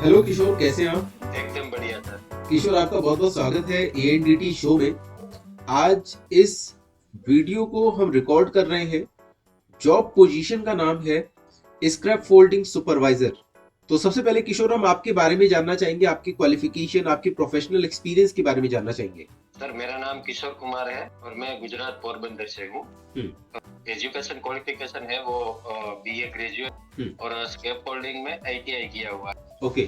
Hello किशोर, कैसे हैं आप? एकदम बढ़िया था। किशोर, आपका बहुत बहुत स्वागत है एएनडीटी शो में। आज इस वीडियो को हम रिकॉर्ड कर रहे हैं। जॉब पोजीशन का नाम है स्क्रैप फोल्डिंग सुपरवाइजर। तो सबसे पहले किशोर, हम आपके बारे में जानना चाहेंगे, आपकी क्वालिफिकेशन, आपकी प्रोफेशनल एक्सपीरियंस के बारे में जानना चाहेंगे। सर, मेरा नाम किशोर कुमार है और मैं गुजरात पोरबंदर से हूँ। एजुकेशन क्वालिफिकेशन है वो बीए ग्रेजुएट और स्क्रैप फोल्डिंग में आईटीआई किया हुआ है। ओके,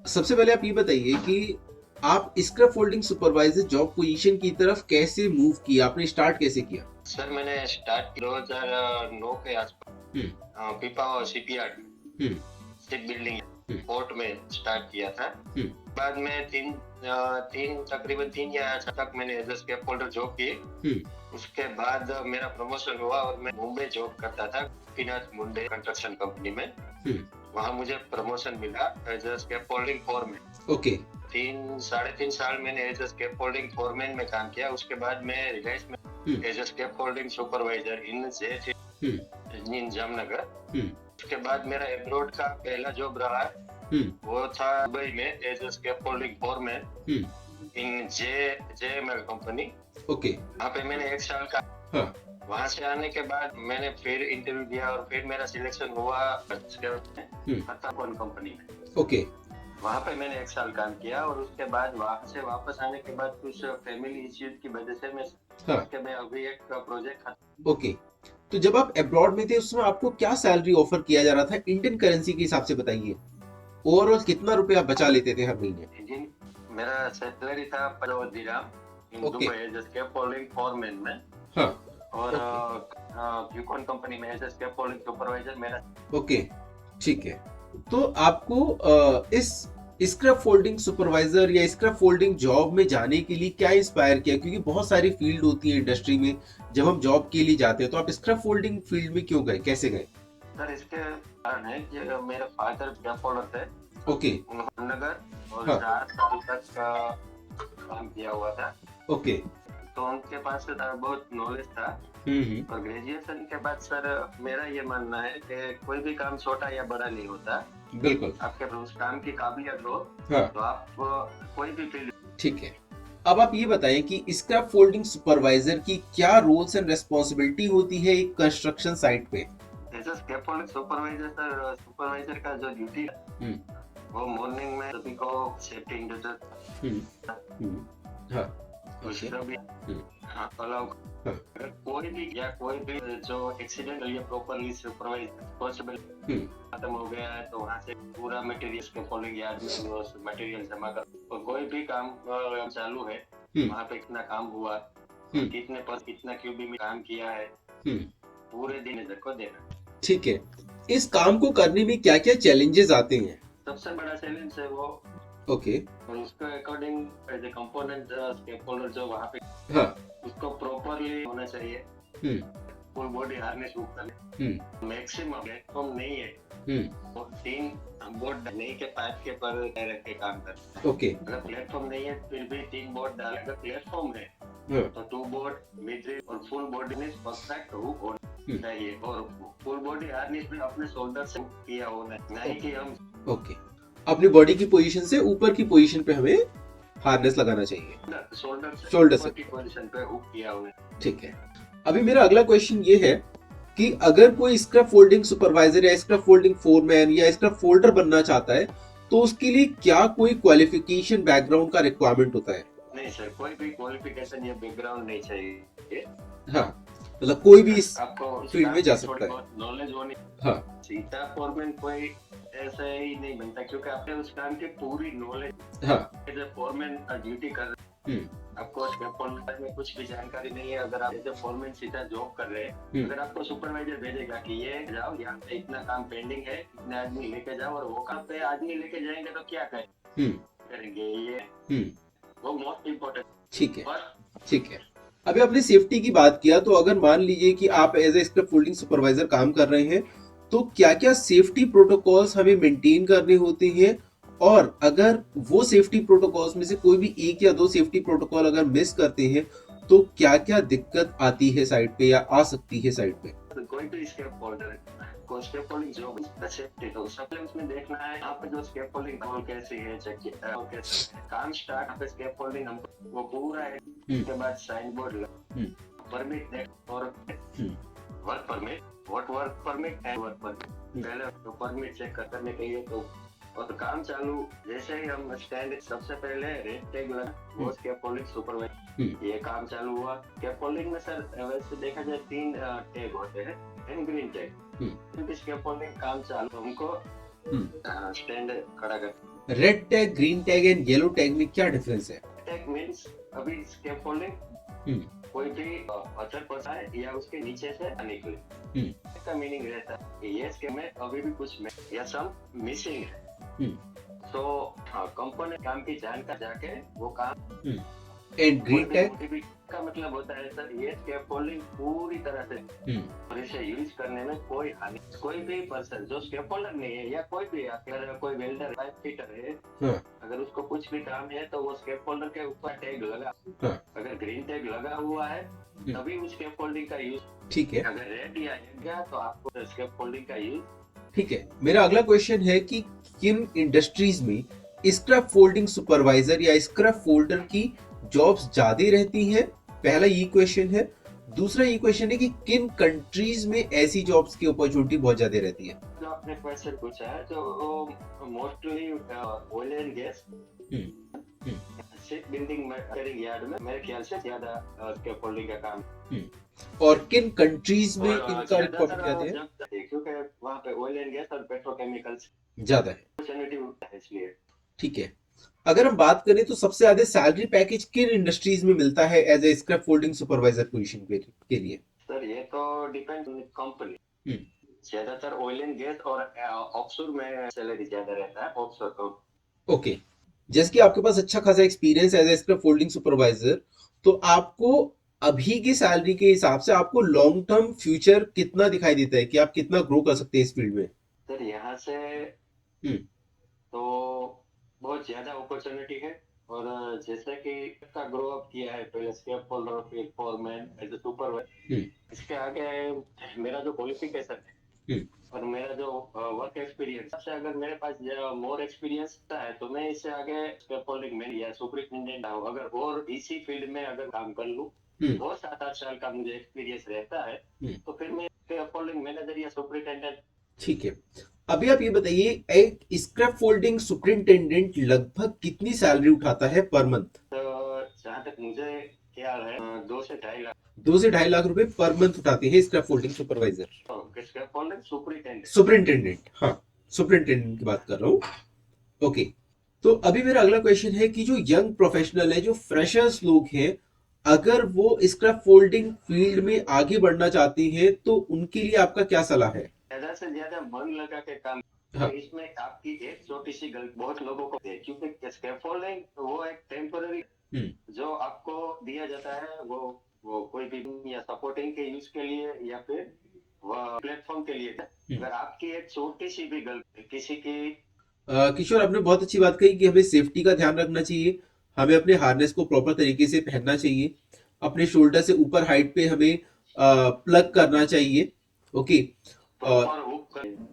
सबसे पहले आप ये बताइए कि आप scrap folding supervisor job position की तरफ कैसे मूव किया, आपने स्टार्ट कैसे किया? सर, मैंने स्टार्ट 2009 के आसपास पीपा सीपीआर स्टिक बिल्डिंग पोर्ट में स्टार्ट किया था। बाद में तकरीबन 3 या 4 तक मैंने as a scaffolder job की। उसके बाद मेरा प्रमोशन हुआ और मैं मुंबई जॉब करता था फिनाज मुंडे कंस्ट्रक्शन कंपनी में। वहाँ मुझे प्रमोशन मिला as a scrap folding foreman. Okay, 3-3.5 साल मैंने as a scrap folding foreman में काम किया। उसके बाद मैं रिलायंस में as a scrap folding supervisor in Jamnagar. उसके बाद मेरा एब्रोड का पहला जॉब रहा वो था दुबई में as a scrap folding foreman in JML company. Okay, वहाँ पे मैंने 1 साल का। वहाँ से आने के बाद मैंने फिर इंटरव्यू दिया और फिर मेरा सिलेक्शन हुआ कंपनी में। ओके, वहाँ पे मैंने 1 साल काम किया और उसके बाद वहाँ से वापस आने के बाद कुछ फैमिली इश्यूज की वजह से मैं अभी एक प्रोजेक्ट। ओके, तो जब आप अब्रॉड में थे उसमें आपको क्या सैलरी ऑफर किया जा रहा था इंडियन करेंसी के हिसाब से बताइए? ओवरऑल कितना रुपए आप बचा लेते थे हर महीने? मेरा सैलरी था 50 dirham in Dubai as a scrap folding foreman में। हाँ, और यूकॉन कंपनी में as a scrap folding supervisor मेरा। ओके, ठीक है। तो आपको इस स्क्रैप फोल्डिंग सुपरवाइजर या स्क्रैप फोल्डिंग जॉब में जाने के लिए क्या इंस्पायर किया? क्योंकि बहुत सारी फील्ड होती है इंडस्ट्री में, जब हम जॉब के लिए जाते हैं तो आप स्क्रैप फोल्डिंग फील्ड में क्यों गए, कैसे गए? सर, इसके कारण है कि मेरे फादर स्क्रैप फोल्डर थे। ओके, नगर और 4 साल तक काम किया हुआ था। ओके, तो उनके पास बहुत नॉलेज था। और ग्रेजुएशन के बाद सर मेरा ये मानना है कि कोई भी काम छोटा या बड़ा नहीं होता। बिल्कुल, आपके उस काम की काबिलियत हो तो आप कोई भी फील्ड। ठीक है। अब आप ये बताएं कि स्क्रैप फोल्डिंग सुपरवाइजर की क्या रोल्स एंड रेस्पॉन्सिबिलिटी होती है एक कंस्ट्रक्शन साइट पे? एज स्क्रैप फोल्डिंग सुपरवाइजर का जो ड्यूटी है वो मॉर्निंग में सभी को सेफ्टी इंडिकेटर कोई भी जो एक्सीडेंट हुई है प्रॉपरली सुपरवाइज पॉसिबल खत्म हो गया है तो वहाँ से पूरा मटेरियल के फॉलोइंग यार्ड में मटेरियल जमा कर। और कोई भी काम चालू है वहाँ पे कितना काम हुआ, कितने पर कितना क्यूबी में काम किया है, पूरे दिन को देना। ठीक है, इस काम को करने में क्या क्या चैलेंजेस आते हैं? सबसे बड़ा चैलेंज है वो। ओके, और उसके according as a component scaffolder जो वहाँ पे उसको प्रॉपरली होना चाहिए। फुल बॉडी हार्नेस ऊपर मैक्सिमम प्लेटफॉर्म नहीं है तो 3 बोर्ड नहीं के पाइप के पर रख के काम कर। ओके, अगर प्लेटफॉर्म नहीं है फिर भी 3 बोर्ड डाल। अगर प्लेटफॉर्म है तो 2 बोर्ड मिड और फुल बॉडी में परफेक्ट हुक होना चाहिए। और फुल बॉडी हार्नेस भी अपने शोल्डर से किया होना नहीं कि हम अपनी बॉडी की पोजीशन से ऊपर की पोजीशन पे हमें हार्नेस लगाना चाहिए, शोल्डर से पोजीशन पे हुक किया हुआ है। ठीक है। अभी मेरा अगला क्वेश्चन ये है कि अगर कोई स्क्रैप फोल्डिंग सुपरवाइजर या स्क्रैप फोल्डिंग फोरमैन या स्क्रैप फोल्डर बनना चाहता है तो उसके लिए क्या कोई क्वालिफिकेशन बैकग्राउंड का रिक्वायरमेंट होता है? नहीं सर, कोई भी क्वालिफिकेशन या बैकग्राउंड नहीं चाहिए। मतलब कोई भी इस आपको फील्ड में जा सकता है, नॉलेज होनी। सीधा फोरमैन कोई ऐसा ही नहीं बनता क्योंकि आपने उस काम की पूरी knowledge as a foreman duty कर रहे हैं। आपको स्क्रैप फोल्डर में कुछ भी जानकारी नहीं है। अगर आप एज ए फोरमैन सीधा जॉब कर रहे हैं, अगर आपको सुपरवाइजर भेजेगा कि ये जाओ यहाँ पे इतना काम पेंडिंग है, इतने आदमी लेके जाओ, और वो काम पे आदमी लेके जाएंगे तो क्या करेंगे ये वो मोस्ट इम्पोर्टेंट। ठीक है, ठीक है। अभी आपने सेफ्टी की बात किया, तो अगर मान लीजिए कि आप as a scrap folding supervisor काम कर रहे हैं तो क्या क्या सेफ्टी प्रोटोकॉल्स हमें मेंटेन करने होते हैं? और अगर वो सेफ्टी प्रोटोकॉल्स में से कोई भी 1 या 2 सेफ्टी प्रोटोकॉल अगर मिस करते हैं तो क्या क्या दिक्कत आती है साइट पे या आ सकती है साइट पे? कोई भी स्केप फोल्डर को स्केप फोल्डिंग जॉब सेफ्टी, तो सबसे उसमें देखना है यहाँ पे जो स्केप फोल्डिंग रोल कैसी है, चेक कैसे काम स्टार्ट यहाँ पे स्केप फोल्डिंग हम वो पूरा है। उसके बाद साइन बोर्ड परमिट और work permit, work permit and work permit, पहले तो परमिट चेक करने के लिए तो और काम चालू जैसे ही हम स्टैंड सबसे पहले रेड टैग लगा वो स्कैफोल्डिंग सुपरवाइजर ये काम चालू हुआ। स्कैफोल्डिंग में सर वैसे देखा जाए 3 टैग होते हैं एंड ग्रीन टैग। स्कैफोल्डिंग काम चालू हमको स्टैंड खड़ा कर। Red tag, green tag and yellow tag में क्या डिफरेंस है? टैग मींस अभी स्कैफोल्डिंग कोई भी अचर पड़ता है या उसके नीचे से निकले का मीनिंग रहता है कि ये स्कैम में अभी भी कुछ या सम मिसिंग है। तो कंपनी काम की जानकारी जाके वो काम एंड ग्रीन टैग का मतलब होता है सर ये स्कैफोल्डिंग पूरी तरह से और इसे यूज करने में कोई हानि, कोई भी पर्सन जो स्कैफोल्डर नहीं है या कोई भी अगर कोई वेल्डर पाइप फिटर है अगर उसको कुछ भी काम है तो वो स्कैफोल्डर के ऊपर टैग लगा, अगर ग्रीन टैग लगा हुआ है तभी उस स्कैफोल्डिंग का यूज। ठीक है, अगर रेड या गया तो आपको स्कैफोल्डिंग का यूज। ठीक है, मेरा अगला क्वेश्चन है कि किन इंडस्ट्रीज में स्क्रैप फोल्डिंग सुपरवाइजर या स्क्रैप फोल्डर की जॉब्स ज्यादा रहती हैं? पहला ये क्वेश्चन है। दूसरा ये क्वेश्चन है कि किन कंट्रीज में ऐसी जॉब्स की अपॉर्चुनिटी बहुत ज्यादा रहती है? जो आपने क्वेश्चन पूछा है जो mostly oil and gas ship building में यार्ड में मेरे ख्याल से ज्यादा स्क्रैप फोल्डिंग का काम। और किन कंट्रीज में इनका रिक्वायरमेंट ज्यादा है? क्योंकि वहाँ पे ऑयल एंड गैस और पेट्रोकेमिकल्स ज्यादा है, अपॉर्चुनिटी इसलिए। ठीक है, अगर हम बात करें तो सबसे ज्यादा सैलरी पैकेज किन इंडस्ट्रीज में मिलता है as a scrap folding supervisor position के लिए? सर ये तो डिपेंड ऑन कंपनी, ज्यादातर ऑयल एंड गैस और ऑफशोर में सैलरी ज्यादा रहता है ऑफशोर को। ओके, जैसे कि आपके पास अच्छा खासा experience as a scrap folding supervisor, तो आपको अभी की सैलरी के हिसाब से आपको लॉन्ग टर्म फ्यूचर कितना दिखाई देता है कि आप कितना ग्रो कर सकते हैं इस फील्ड में? सर यहाँ से तो बहुत ज्यादा अपॉर्चुनिटी है और जैसे कि का ग्रो अप किया है पहले स्क्रैप फोल्डर फिर फोरमैन एज ए सुपरवाइजर, इसके आगे मेरा जो क्वालिफिकेशन है और मेरा जो वर्क एक्सपीरियंस से अगर मेरे पास मोर एक्सपीरियंस है तो मैं इससे आगे स्क्रैप फोल्डिंग में या सुपरिटेंडेंट हूँ अगर और इसी फील्ड में अगर काम कर लूँ बहुत 7-8 साल का मुझे एक्सपीरियंस रहता है तो फिर मैं स्क्रैप फोल्डिंग मैनेजर या सुपरिटेंडेंट। ठीक है, अभी आप ये बताइए एक स्क्रैप फोल्डिंग सुपरिटेंडेंट लगभग कितनी सैलरी उठाता है पर मंथ? जहाँ तक मुझे ख्याल है 2 से 2.5 लाख, 2 से 2.5 लाख रुपए पर मंथ उठाते हैं scrap folding supervisor. Scrap folding superintendent, हाँ सुपरिटेंडेंट की बात कर रहा हूँ। ओके, तो अभी मेरा अगला क्वेश्चन है कि जो यंग प्रोफेशनल है, जो फ्रेशर्स लोग हैं, अगर वो स्क्रैप फोल्डिंग फील्ड में आगे बढ़ना चाहते हैं तो उनके लिए आपका क्या सलाह है? ज्यादा से ज्यादा मन लगा के काम। हाँ। तो इसमें आपकी एक छोटी सी गलती बहुत लोगों को है क्योंकि स्कैफोल्डिंग वो एक टेम्पररी जो आपको दिया जाता है वो कोई भी या सपोर्टिंग के यूज के लिए या फिर प्लेटफॉर्म के लिए। अगर आपकी एक छोटी सी भी गलती किसी की किशोर आपने बहुत अच्छी बात कही कि हमें सेफ्टी का ध्यान रखना चाहिए, हमें अपने हार्नेस को प्रॉपर तरीके से पहनना चाहिए, अपने शोल्डर से ऊपर हाइट पे हमें प्लग करना चाहिए, ओके, और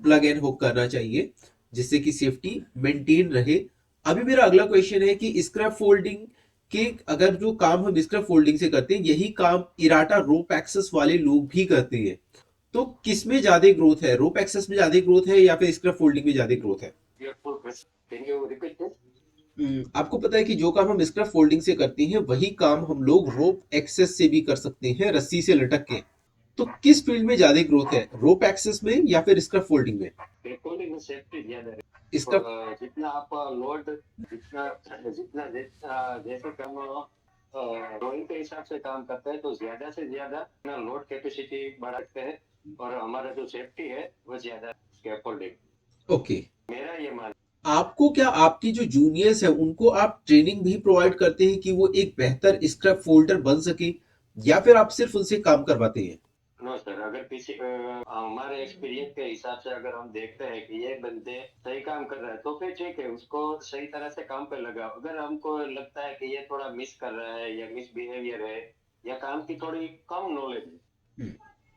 प्लग एंड हुक करना चाहिए जिससे कि सेफ्टी मेंटेन रहे। अभी मेरा अगला क्वेश्चन है कि स्क्रैप फोल्डिंग के अगर जो काम हम स्क्रैप फोल्डिंग से करते हैं यही काम इराटा रोप एक्सेस वाले लोग भी करते हैं, तो किस में ज्यादा ग्रोथ है? रोप एक्सेस में ज्यादा ग्रोथ है या फिर स्क्रैप फोल्डिंग में ज्यादा ग्रोथ है? आपको पता है कि जो काम हम स्क्रैप फोल्डिंग से करते हैं वही काम हम लोग रोप एक्सेस से भी कर सकते हैं, रस्सी से लटक के। तो किस फील्ड में ज्यादा ग्रोथ है, रोप एक्सेस में या फिर स्क्रैप फोल्डिंग में? फोल्डिंग में सेफ्टी ज्यादा है। इसका जितना आप लोड जितना जितना जैसे काम ड्राइंग के हिसाब से काम करते हैं तो ज्यादा से ज्यादा लोड कैपेसिटी बढ़ाते हैं और हमारा जो सेफ्टी है वो ज्यादा स्कैफोल्डिंग। ओके, मेरा ये मान। आपको क्या आपकी जो जूनियर्स है उनको आप ट्रेनिंग भी प्रोवाइड करते हैं कि वो एक बेहतर स्क्रैप फोल्डर बन सके या फिर आप सिर्फ उनसे काम करवाते हैं? नो सर, अगर किसी हमारे एक्सपीरियंस के हिसाब से अगर हम देखते हैं कि ये बंदे सही काम कर रहा है तो फिर ठीक है उसको सही तरह से काम पे लगाओ। अगर हमको लगता है कि ये थोड़ा मिस कर रहा है या मिस बिहेवियर है या काम की थोड़ी कम नॉलेज है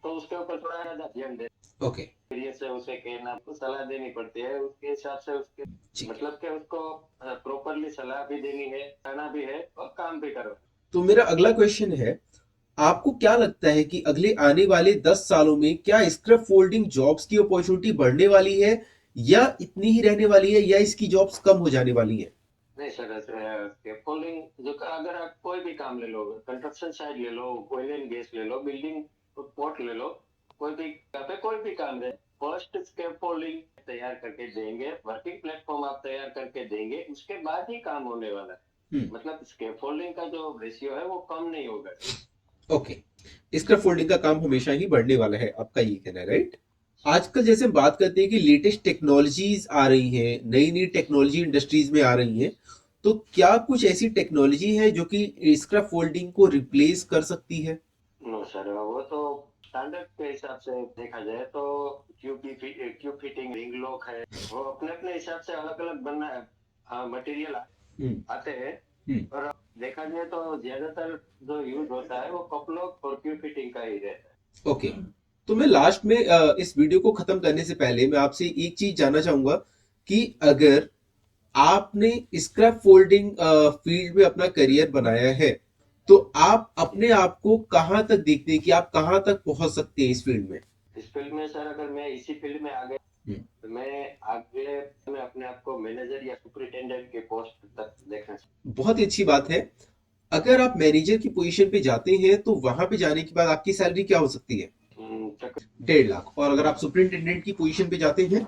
तो उसके ऊपर थोड़ा ज्यादा ध्यान दे। ओके। से उसे कहना तो सलाह देनी पड़ती है, उसके हिसाब से उसके मतलब कि उसको प्रॉपरली सलाह भी देनी है, कहना भी है और काम भी करो। तो मेरा अगला क्वेश्चन है, आपको क्या लगता है कि अगले आने वाले 10 सालों में क्या स्क्रैप फोल्डिंग जॉब्स की अपॉर्चुनिटी बढ़ने वाली है या इतनी ही रहने वाली है या इसकी जॉब्स कम हो जाने वाली है? नहीं सर, स्कैफोल्डिंग जो अगर आप कोई भी काम ले लो, कंस्ट्रक्शन साइड ले लो, ऑयल एंड गैस ले लो, बिल्डिंग पोर्ट ले लो, कोई भी पे कोई भी काम है, फर्स्ट स्कैफोल्डिंग तैयार करके देंगे, वर्किंग प्लेटफॉर्म आप तैयार करके देंगे, उसके बाद ही काम होने वाला है। मतलब स्कैफोल्डिंग का जो रेशियो है वो कम नहीं होगा। ओके, स्क्रैप फोल्डिंग का काम हमेशा ही बढ़ने वाला है, आपका ये कहना है, राइट? आजकल जैसे हम बात करते हैं कि लेटेस्ट टेक्नोलॉजीज आ रही हैं, नई नई टेक्नोलॉजी इंडस्ट्रीज में आ रही हैं, तो क्या कुछ ऐसी टेक्नोलॉजी है जो कि स्क्रैप फोल्डिंग को रिप्लेस कर सकती है? नो सर, वो तो स्टैंडर्ड के हिसाब से देखा जाए तो क्यूब फिटिंग, रिंग लॉक है, वो अपने अपने हिसाब से अलग अलग बनना मटेरियल आते हैं। और देखा जाए तो ज्यादातर जो यूज होता है वो कप लॉक और क्यूब फिटिंग का ही रहता है। ओके, तो मैं लास्ट में इस वीडियो को खत्म करने से पहले मैं आपसे एक चीज जानना चाहूंगा कि अगर आपने स्क्रैप फोल्डिंग फील्ड में अपना करियर बनाया है तो आप अपने आप को कहां तक देखते हैं कि आप कहां तक पहुंच सकते हैं इस फील्ड में? इस फील्ड में सर, अगर मैं इसी फील्ड में आ गया तो मैं अपने आप को मैनेजर या सुपरिटेंडेंट के पोस्ट तक देखना चाहिए। बहुत ही अच्छी बात है। अगर आप मैनेजर की पोजीशन पे जाते हैं तो वहां पे जाने के बाद आपकी सैलरी क्या हो सकती है? 1.5 लाख। और अगर आप सुपरिटेंडेंट की पोजीशन पे जाते हैं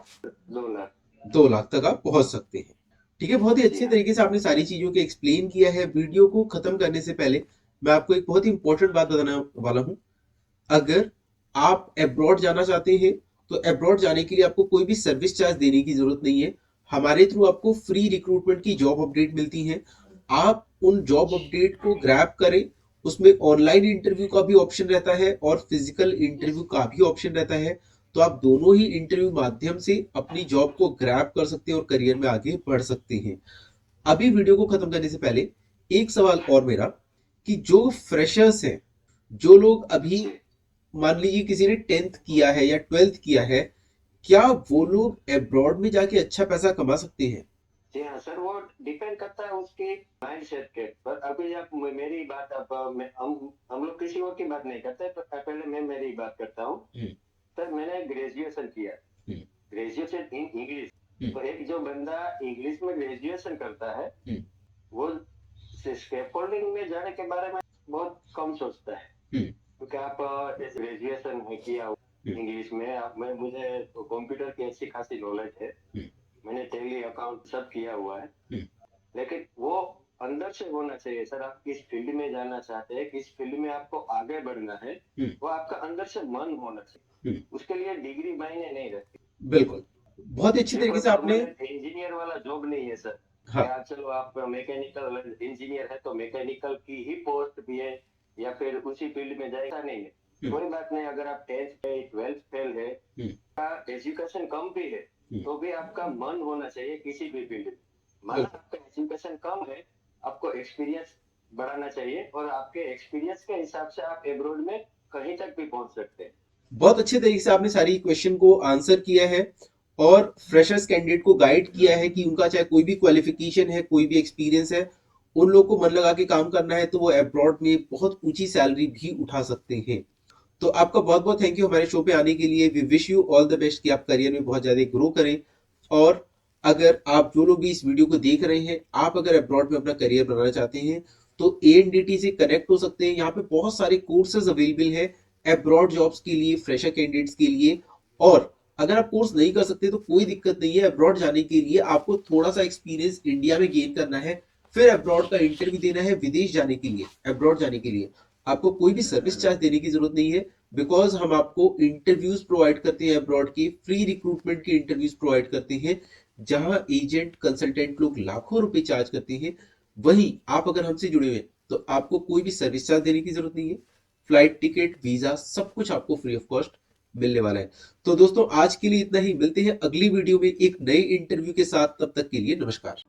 2 लाख। 2 लाख तक आप पहुंच सकते हैं। ठीक है, बहुत ही अच्छे तरीके से आपने सारी चीजों को एक्सप्लेन किया है। वीडियो को खत्म करने से पहले मैं आपको एक बहुत ही इंपॉर्टेंट बात बताने वाला हूं। अगर आप अब्रॉड जाना चाहते हैं तो अब्रॉड जाने के लिए आपको कोई भी सर्विस चार्ज देने की जरूरत नहीं है। हमारे थ्रू आपको फ्री रिक्रूटमेंट की जॉब अपडेट मिलती है। आप उन जॉब अपडेट को ग्रैब करें। उसमें ऑनलाइन इंटरव्यू का भी ऑप्शन रहता है और फिजिकल इंटरव्यू का भी ऑप्शन रहता है। तो आप दोनों ही इंटरव्यू माध्यम से अपनी जॉब को ग्रैब कर सकते हैं और करियर में आगे बढ़ सकते हैं। अभी वीडियो को खत्म करने से पहले एक सवाल और मेरा, कि जो फ्रेशर्स हैं, जो लोग अभी मान लीजिए किसी ने 10th किया है या 12th किया है, क्या वो लोग अब्रॉड में जाके अच्छा पैसा कमा सकते हैं? जी हाँ सर, वो डिपेंड करता है उसके माइंडसेट के पर। अभी आप मेरी बात, अब हम लोग किसी और की बात नहीं करते, तो पहले मैं मेरी बात करता हूँ। सर, मैंने ग्रेजुएशन किया, ग्रेजुएशन इन इंग्लिश। तो एक जो बंदा इंग्लिश में ग्रेजुएशन करता है वो स्कैफोल्डिंग में जाने के बारे में बहुत कम सोचता है, क्योंकि आप ग्रेजुएशन है किया इंग्लिश में, आप मैं मुझे कंप्यूटर की अच्छी खासी नॉलेज है, मैंने टैली अकाउंट सब किया हुआ है। लेकिन वो अंदर से होना चाहिए सर, आप किस फील्ड में जाना चाहते हैं, किस फील्ड में आपको आगे बढ़ना है, वो आपका अंदर से मन होना चाहिए। उसके लिए डिग्री मायने नहीं रखती। बिल्कुल, बहुत अच्छी तरीके से आपने। इंजीनियर वाला जॉब नहीं है सर। हाँ। चलो आप मैकेनिकल इंजीनियर है तो मैकेनिकल की ही पोस्ट भी है या फिर उसी फील्ड में जाएगा, नहीं है कोई बात नहीं। अगर आप 10th है, 12th फेल है, एजुकेशन कम भी है, तो भी आपका मन होना चाहिए किसी भी फील्ड में। मान आपका एजुकेशन कम है, आपको एक्सपीरियंस बढ़ाना चाहिए और आपके एक्सपीरियंस के हिसाब से आप एब्रोड में कहीं तक भी पहुंच सकते हैं। बहुत अच्छे तरीके से आपने सारी क्वेश्चन को आंसर किया है और फ्रेशर्स कैंडिडेट को गाइड किया है कि उनका चाहे कोई भी क्वालिफिकेशन है, कोई भी एक्सपीरियंस है, उन लोग को मन लगा के काम करना है तो वो अब्रॉड में बहुत ऊंची सैलरी भी उठा सकते हैं। तो आपका बहुत बहुत थैंक यू हमारे शो पे आने के लिए। We wish you all the best कि आप करियर में बहुत ज्यादा ग्रो करें। और अगर आप जो लोग भी इस वीडियो को देख रहे हैं, आप अगर अब्रॉड में अपना करियर बनाना चाहते हैं तो एएनडीटी से कनेक्ट हो सकते हैं। यहाँ पे बहुत सारे कोर्सेज अवेलेबल है अब्रॉड जॉब्स के लिए, फ्रेशर कैंडिडेट्स के लिए। और अगर आप कोर्स नहीं कर सकते तो कोई दिक्कत नहीं है। अब्रॉड जाने के लिए आपको थोड़ा सा एक्सपीरियंस इंडिया में गेन करना है, फिर अब्रॉड का इंटरव्यू देना है। विदेश जाने के लिए, अब्रॉड जाने के लिए आपको कोई भी सर्विस चार्ज देने की जरूरत नहीं है, बिकॉज हम आपको इंटरव्यूज प्रोवाइड करते हैं। अब्रॉड के फ्री रिक्रूटमेंट के इंटरव्यूज प्रोवाइड करते हैं, जहां एजेंट कंसल्टेंट लोग लाखों रुपए चार्ज करते हैं। वहीं आप अगर हमसे जुड़े हुए हैं तो आपको कोई भी सर्विस चार्ज देने की जरूरत नहीं है। फ्लाइट टिकट, वीजा, सब कुछ आपको फ्री ऑफ कॉस्ट मिलने वाला है। तो दोस्तों आज के लिए इतना ही, मिलते हैं अगली वीडियो में एक नए इंटरव्यू के साथ। तब तक के लिए नमस्कार।